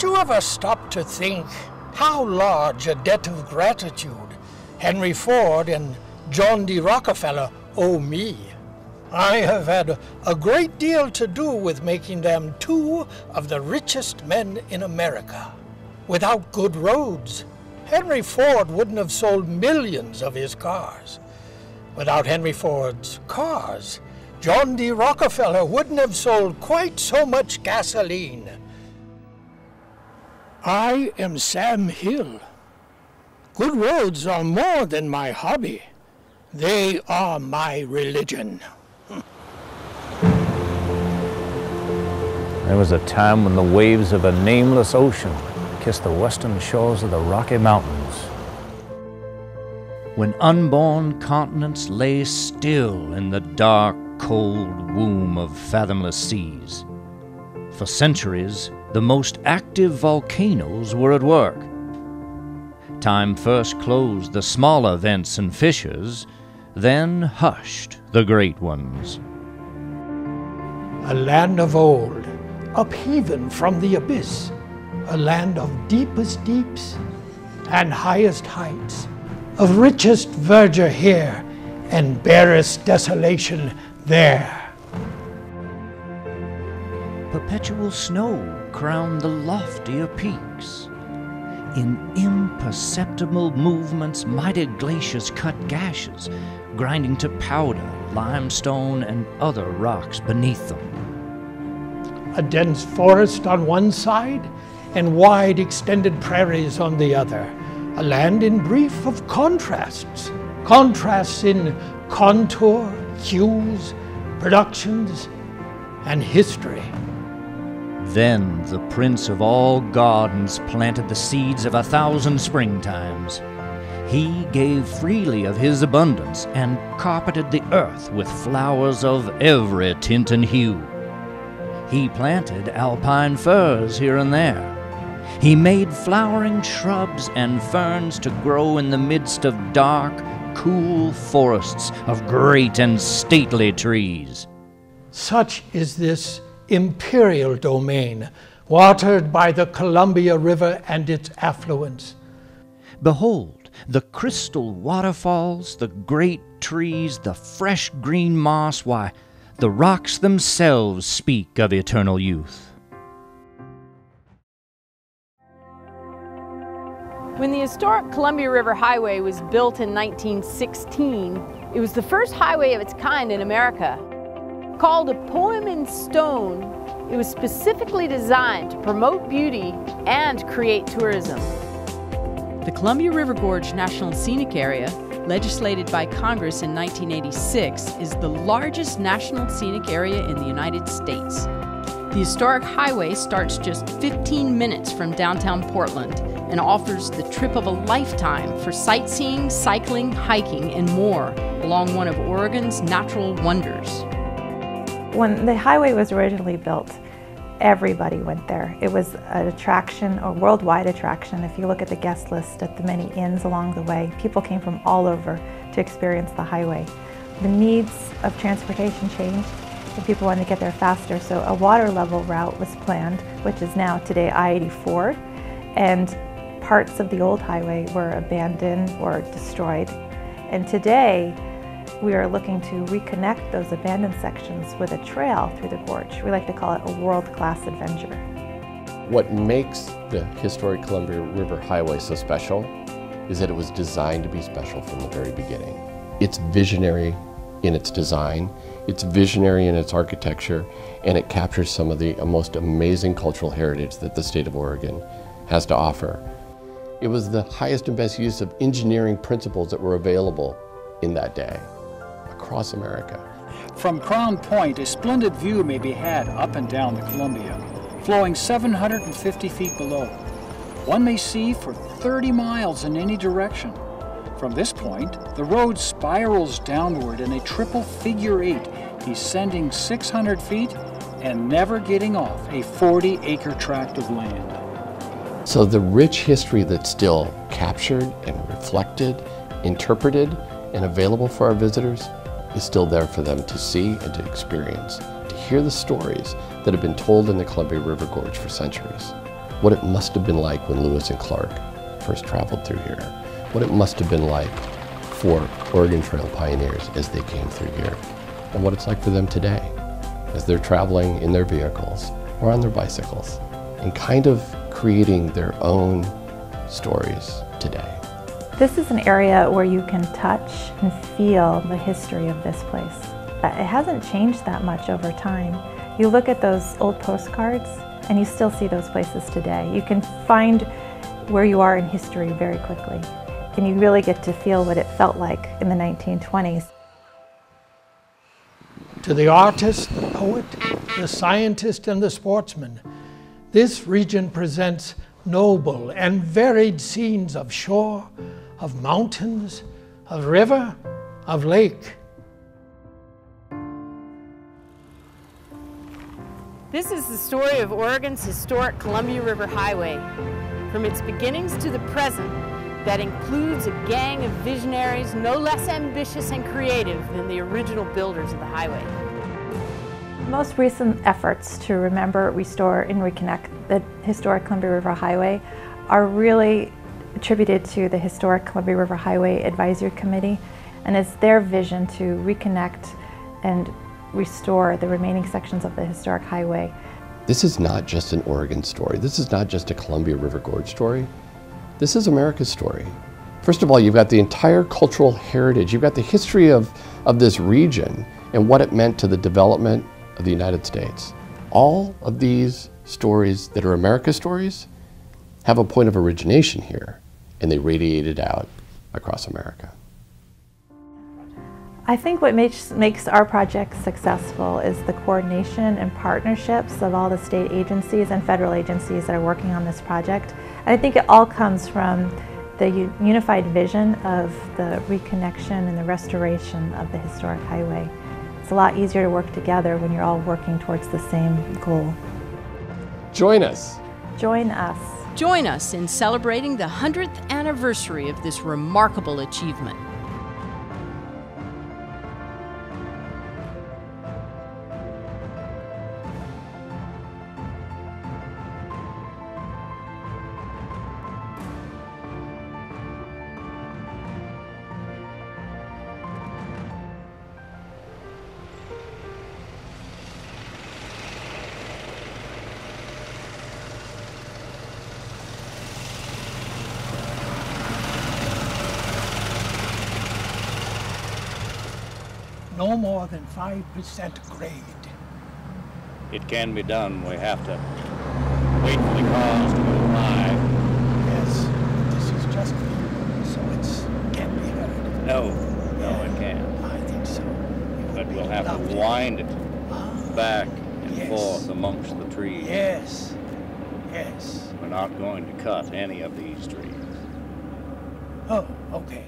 Did you ever stop to think how large a debt of gratitude Henry Ford and John D. Rockefeller owe me? I have had a great deal to do with making them two of the richest men in America. Without good roads, Henry Ford wouldn't have sold millions of his cars. Without Henry Ford's cars, John D. Rockefeller wouldn't have sold quite so much gasoline. I am Sam Hill. Good roads are more than my hobby. They are my religion. There was a time when the waves of a nameless ocean kissed the western shores of the Rocky Mountains. When unborn continents lay still in the dark, cold womb of fathomless seas. For centuries, the most active volcanoes were at work. Time first closed the smaller vents and fissures, then hushed the great ones. A land of old, upheaven from the abyss, a land of deepest deeps and highest heights, of richest verdure here and barest desolation there. Perpetual snow crowned the loftier peaks. In imperceptible movements, mighty glaciers cut gashes, grinding to powder, limestone, and other rocks beneath them. A dense forest on one side and wide extended prairies on the other. A land in brief of contrasts. Contrasts in contour, hues, productions, and history. Then the Prince of all gardens planted the seeds of 1,000 springtimes. He gave freely of his abundance and carpeted the earth with flowers of every tint and hue. He planted alpine firs here and there. He made flowering shrubs and ferns to grow in the midst of dark, cool forests of great and stately trees. Such is this imperial domain, watered by the Columbia River and its affluents. Behold, the crystal waterfalls, the great trees, the fresh green moss, why, the rocks themselves speak of eternal youth. When the historic Columbia River Highway was built in 1916, it was the first highway of its kind in America. Called a poem in stone, it was specifically designed to promote beauty and create tourism. The Columbia River Gorge National Scenic Area, legislated by Congress in 1986, is the largest national scenic area in the United States. The historic highway starts just 15 minutes from downtown Portland and offers the trip of a lifetime for sightseeing, cycling, hiking, and more along one of Oregon's natural wonders. When the highway was originally built, everybody went there. It was an attraction, a worldwide attraction. If you look at the guest list at the many inns along the way, people came from all over to experience the highway. The needs of transportation changed, and people wanted to get there faster, so a water level route was planned, which is now today I-84, and parts of the old highway were abandoned or destroyed. And today, we are looking to reconnect those abandoned sections with a trail through the gorge. We like to call it a world-class adventure. What makes the historic Columbia River Highway so special is that it was designed to be special from the very beginning. It's visionary in its design, it's visionary in its architecture, and it captures some of the most amazing cultural heritage that the state of Oregon has to offer. It was the highest and best use of engineering principles that were available in that day across America. From Crown Point, a splendid view may be had up and down the Columbia, flowing 750 feet below. One may see for 30 miles in any direction. From this point, the road spirals downward in a triple figure 8, descending 600 feet and never getting off a 40-acre tract of land. So the rich history that's still captured and reflected, interpreted, and available for our visitors is still there for them to see and to experience, to hear the stories that have been told in the Columbia River Gorge for centuries. what it must have been like when Lewis and Clark first traveled through here, what it must have been like for Oregon Trail pioneers as they came through here, and what it's like for them today as they're traveling in their vehicles or on their bicycles and kind of creating their own stories today. This is an area where you can touch and feel the history of this place. It hasn't changed that much over time. You look at those old postcards and you still see those places today. You can find where you are in history very quickly, and you really get to feel what it felt like in the 1920s. To the artist, the poet, the scientist, and the sportsman, this region presents noble and varied scenes of shore, of mountains, of river, of lake. This is the story of Oregon's historic Columbia River Highway. From its beginnings to the present, that includes a gang of visionaries no less ambitious and creative than the original builders of the highway. Most recent efforts to remember, restore, and reconnect the historic Columbia River Highway are really attributed to the Historic Columbia River Highway Advisory Committee, and it's their vision to reconnect and restore the remaining sections of the historic highway. This is not just an Oregon story. This is not just a Columbia River Gorge story. This is America's story. First of all, you've got the entire cultural heritage. You've got the history of this region and what it meant to the development of the United States. All of these stories that are America's stories have a point of origination here, and they radiated out across America. I think what makes our project successful is the coordination and partnerships of all the state agencies and federal agencies that are working on this project. And I think it all comes from the unified vision of the reconnection and the restoration of the historic highway. It's a lot easier to work together when you're all working towards the same goal. Join us. Join us. Join us in celebrating the 100th anniversary of this remarkable achievement. No more than 5% grade. It can be done. We have to wait for the cars to go by. Yes, this is just so it can't be heard. No, it can't. I think so. But we'll have to wind it back and forth amongst the trees. Yes, yes. We're not going to cut any of these trees. Oh, okay.